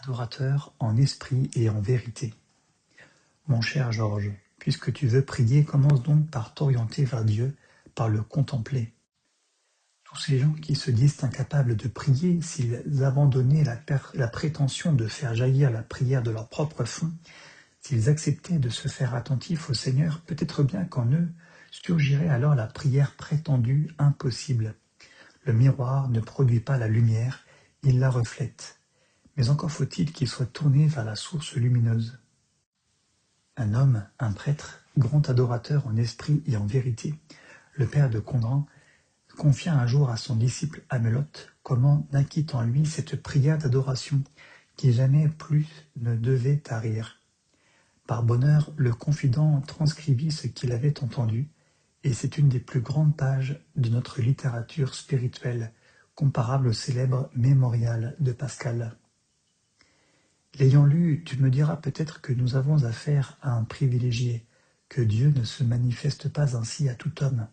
adorateur en esprit et en vérité. Mon cher Georges, puisque tu veux prier, commence donc par t'orienter vers Dieu, par le contempler. Tous ces gens qui se disent incapables de prier, s'ils abandonnaient la prétention de faire jaillir la prière de leur propre fond, s'ils acceptaient de se faire attentifs au Seigneur, peut-être bien qu'en eux surgirait alors la prière prétendue impossible. Le miroir ne produit pas la lumière, il la reflète. Mais encore faut-il qu'il soit tourné vers la source lumineuse. Un homme, un prêtre, grand adorateur en esprit et en vérité, le père de Condren, confia un jour à son disciple Amelotte comment naquit en lui cette prière d'adoration qui jamais plus ne devait tarir. Par bonheur, le confident transcrivit ce qu'il avait entendu, et c'est une des plus grandes pages de notre littérature spirituelle, comparable au célèbre Mémorial de Pascal. L'ayant lu, tu me diras peut-être que nous avons affaire à un privilégié, que Dieu ne se manifeste pas ainsi à tout homme.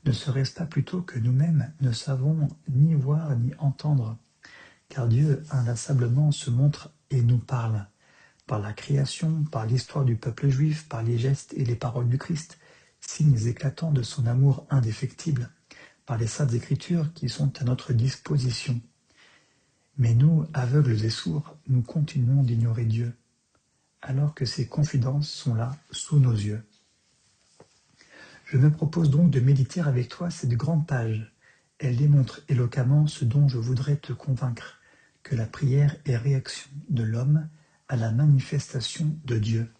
Ne serait-ce pas plutôt que nous-mêmes ne savons ni voir ni entendre, car Dieu inlassablement se montre et nous parle, par la création, par l'histoire du peuple juif, par les gestes et les paroles du Christ, signes éclatants de son amour indéfectible, par les saintes écritures qui sont à notre disposition. Mais nous, aveugles et sourds, nous continuons d'ignorer Dieu, alors que ses confidences sont là, sous nos yeux. Je me propose donc de méditer avec toi cette grande page. Elle démontre éloquemment ce dont je voudrais te convaincre, que la prière est réaction de l'homme à la manifestation de Dieu.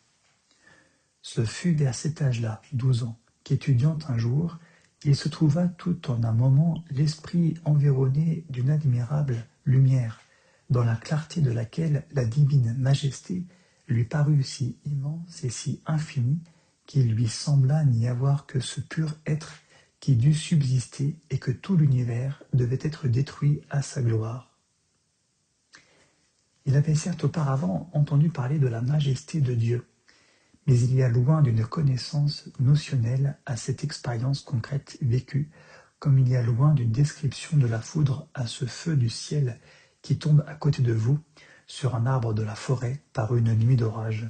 Ce fut vers cet âge-là, 12 ans, qu'étudiant un jour, il se trouva tout en un moment l'esprit environné d'une admirable lumière, dans la clarté de laquelle la divine majesté lui parut si immense et si infinie qu'il lui sembla n'y avoir que ce pur être qui dut subsister et que tout l'univers devait être détruit à sa gloire. Il avait certes auparavant entendu parler de la majesté de Dieu, mais il y a loin d'une connaissance notionnelle à cette expérience concrète vécue, comme il y a loin d'une description de la foudre à ce feu du ciel qui tombe à côté de vous, sur un arbre de la forêt, par une nuit d'orage.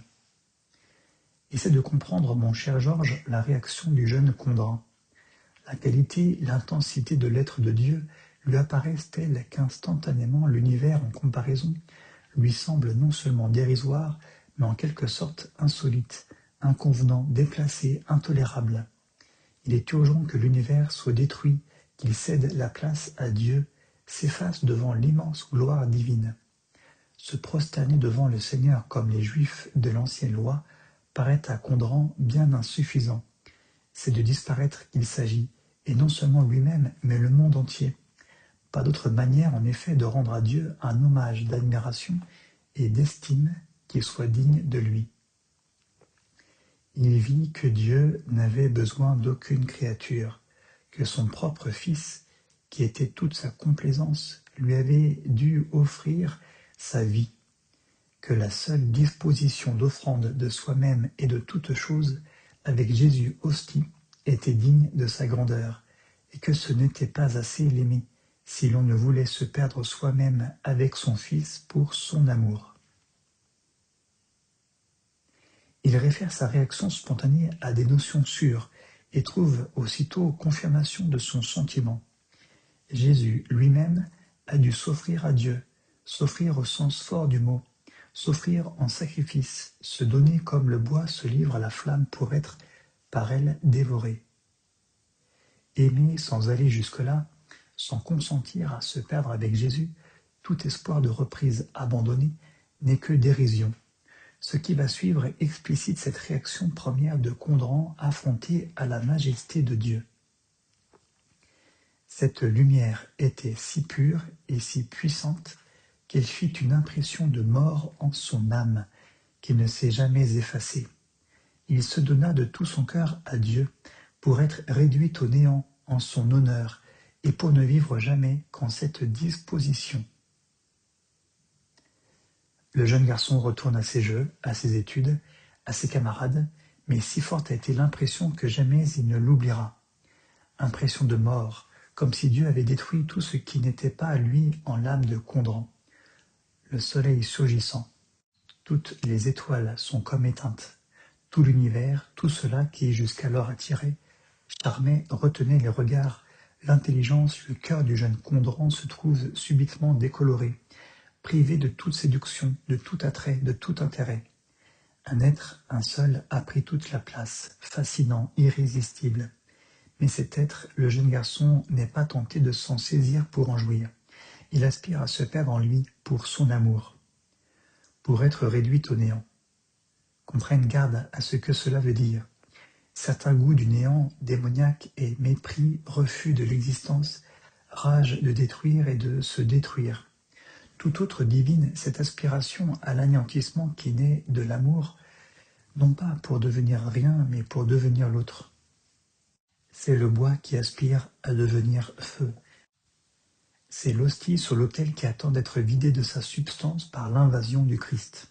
Essaie de comprendre, mon cher Georges, la réaction du jeune Condren. La qualité, l'intensité de l'être de Dieu lui apparaissent telles qu'instantanément l'univers en comparaison lui semble non seulement dérisoire, mais en quelque sorte insolite, inconvenant, déplacé, intolérable. Il est urgent que l'univers soit détruit, qu'il cède la place à Dieu, s'efface devant l'immense gloire divine. Se prosterner devant le Seigneur comme les Juifs de l'ancienne loi paraît à Condren bien insuffisant. C'est de disparaître qu'il s'agit, et non seulement lui-même, mais le monde entier. Pas d'autre manière, en effet, de rendre à Dieu un hommage d'admiration et d'estime qui soit digne de lui. Il vit que Dieu n'avait besoin d'aucune créature, que son propre Fils, qui était toute sa complaisance, lui avait dû offrir sa vie, que la seule disposition d'offrande de soi-même et de toutes choses, avec Jésus hostie, était digne de sa grandeur, et que ce n'était pas assez l'aimer, si l'on ne voulait se perdre soi-même avec son Fils pour son amour. Il réfère sa réaction spontanée à des notions sûres et trouve aussitôt confirmation de son sentiment. Jésus lui-même a dû s'offrir à Dieu, s'offrir au sens fort du mot, s'offrir en sacrifice, se donner comme le bois se livre à la flamme pour être par elle dévoré. Aimer sans aller jusque-là, sans consentir à se perdre avec Jésus, tout espoir de reprise abandonné n'est que dérision. Ce qui va suivre explicite cette réaction première de Condren affrontée à la majesté de Dieu. Cette lumière était si pure et si puissante qu'elle fit une impression de mort en son âme, qui ne s'est jamais effacée. Il se donna de tout son cœur à Dieu pour être réduit au néant en son honneur et pour ne vivre jamais qu'en cette disposition. Le jeune garçon retourne à ses jeux, à ses études, à ses camarades, mais si forte a été l'impression que jamais il ne l'oubliera. Impression de mort, comme si Dieu avait détruit tout ce qui n'était pas à lui en l'âme de Condren. le soleil surgissant. Toutes les étoiles sont comme éteintes. Tout l'univers, tout cela qui jusqu'alors attirait, charmait, retenait les regards, l'intelligence, le cœur du jeune Condren se trouve subitement décoloré, privé de toute séduction, de tout attrait, de tout intérêt. Un être, un seul, a pris toute la place, fascinant, irrésistible. Mais cet être, le jeune garçon n'est pas tenté de s'en saisir pour en jouir. Il aspire à se perdre en lui pour son amour, pour être réduit au néant. Qu'on prenne garde à ce que cela veut dire. Certains goûts du néant, démoniaque et mépris, refus de l'existence, rage de détruire et de se détruire. Tout autre divine cette aspiration à l'anéantissement qui naît de l'amour, non pas pour devenir rien, mais pour devenir l'autre. C'est le bois qui aspire à devenir feu. C'est l'hostie sur l'autel qui attend d'être vidée de sa substance par l'invasion du Christ.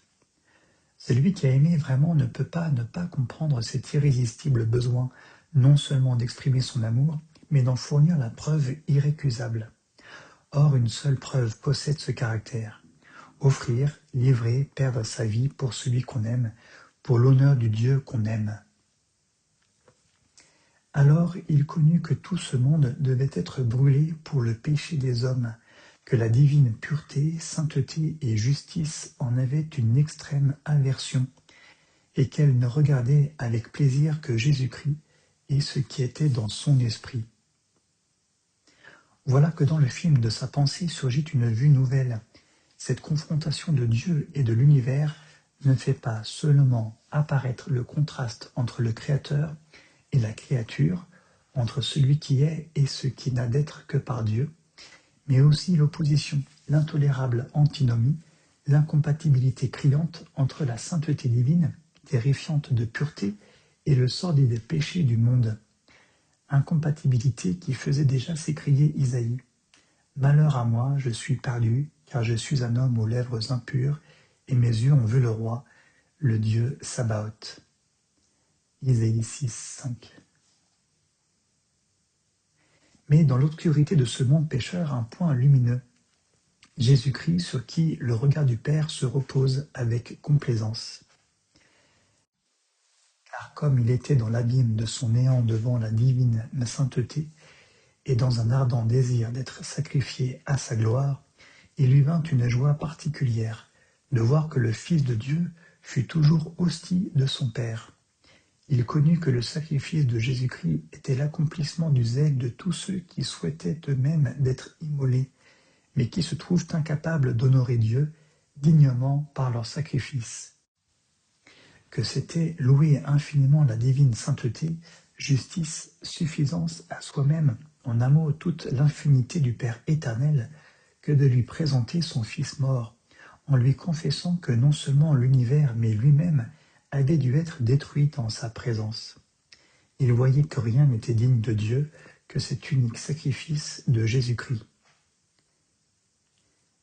Celui qui a aimé vraiment ne peut pas ne pas comprendre cet irrésistible besoin non seulement d'exprimer son amour, mais d'en fournir la preuve irrécusable. Or, une seule preuve possède ce caractère. Offrir, livrer, perdre sa vie pour celui qu'on aime, pour l'honneur du Dieu qu'on aime. Alors il connut que tout ce monde devait être brûlé pour le péché des hommes, que la divine pureté, sainteté et justice en avaient une extrême aversion, et qu'elle ne regardait avec plaisir que Jésus-Christ et ce qui était dans son esprit. Voilà que dans le film de sa pensée surgit une vue nouvelle. Cette confrontation de Dieu et de l'univers ne fait pas seulement apparaître le contraste entre le Créateur et la créature, entre celui qui est et ce qui n'a d'être que par Dieu, mais aussi l'opposition, l'intolérable antinomie, l'incompatibilité criante entre la sainteté divine, terrifiante de pureté, et le sordide péché du monde. Incompatibilité qui faisait déjà s'écrier Isaïe. « Malheur à moi, je suis perdu, car je suis un homme aux lèvres impures, et mes yeux ont vu le roi, le Dieu Sabaoth. » Isaïe 6, 5. Mais dans l'obscurité de ce monde pécheur, un point lumineux. Jésus-Christ sur qui le regard du Père se repose avec complaisance. Car comme il était dans l'abîme de son néant devant la divine sainteté, et dans un ardent désir d'être sacrifié à sa gloire, il lui vint une joie particulière de voir que le Fils de Dieu fut toujours hostie de son Père. Il connut que le sacrifice de Jésus-Christ était l'accomplissement du zèle de tous ceux qui souhaitaient eux-mêmes d'être immolés, mais qui se trouvent incapables d'honorer Dieu dignement par leur sacrifice. Que c'était louer infiniment la divine sainteté, justice, suffisance à soi-même, en un mot toute l'infinité du Père éternel, que de lui présenter son Fils mort, en lui confessant que non seulement l'univers, mais lui-même, avait dû être détruit en sa présence. Il voyait que rien n'était digne de Dieu que cet unique sacrifice de Jésus-Christ.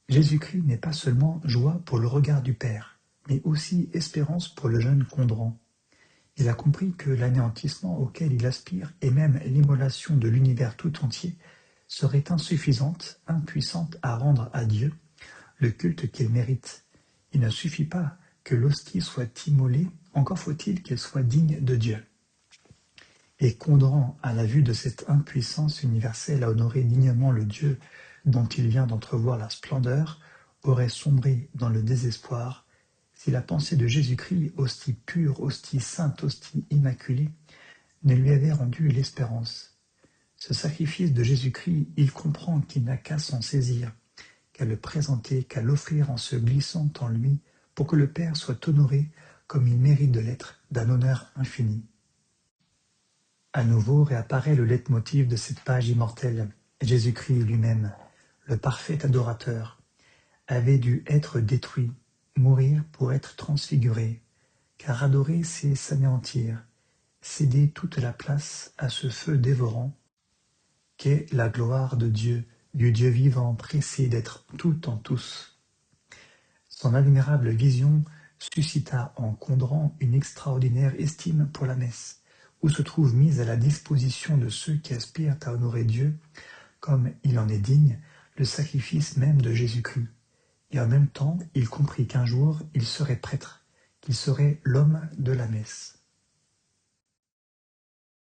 Jésus-Christ n'est pas seulement joie pour le regard du Père, mais aussi espérance pour le jeune Condren. Il a compris que l'anéantissement auquel il aspire, et même l'immolation de l'univers tout entier, serait insuffisante, impuissante à rendre à Dieu le culte qu'il mérite. Il ne suffit pas que l'hostie soit immolée, encore faut-il qu'elle soit digne de Dieu. Et Condren, à la vue de cette impuissance universelle à honorer dignement le Dieu dont il vient d'entrevoir la splendeur, aurait sombré dans le désespoir si la pensée de Jésus-Christ, hostie pure, hostie sainte, hostie immaculée, ne lui avait rendu l'espérance. Ce sacrifice de Jésus-Christ, il comprend qu'il n'a qu'à s'en saisir, qu'à le présenter, qu'à l'offrir en se glissant en lui, pour que le Père soit honoré comme il mérite de l'être, d'un honneur infini. À nouveau réapparaît le leitmotiv de cette page immortelle. Jésus-Christ lui-même, le parfait adorateur, avait dû être détruit, mourir pour être transfiguré, car adorer, c'est s'anéantir, céder toute la place à ce feu dévorant qu'est la gloire de Dieu, du Dieu vivant pressé d'être tout en tous. Son admirable vision suscita en Condren une extraordinaire estime pour la messe, où se trouve mise à la disposition de ceux qui aspirent à honorer Dieu, comme il en est digne, le sacrifice même de Jésus-Christ. Et en même temps, il comprit qu'un jour, il serait prêtre, qu'il serait l'homme de la messe.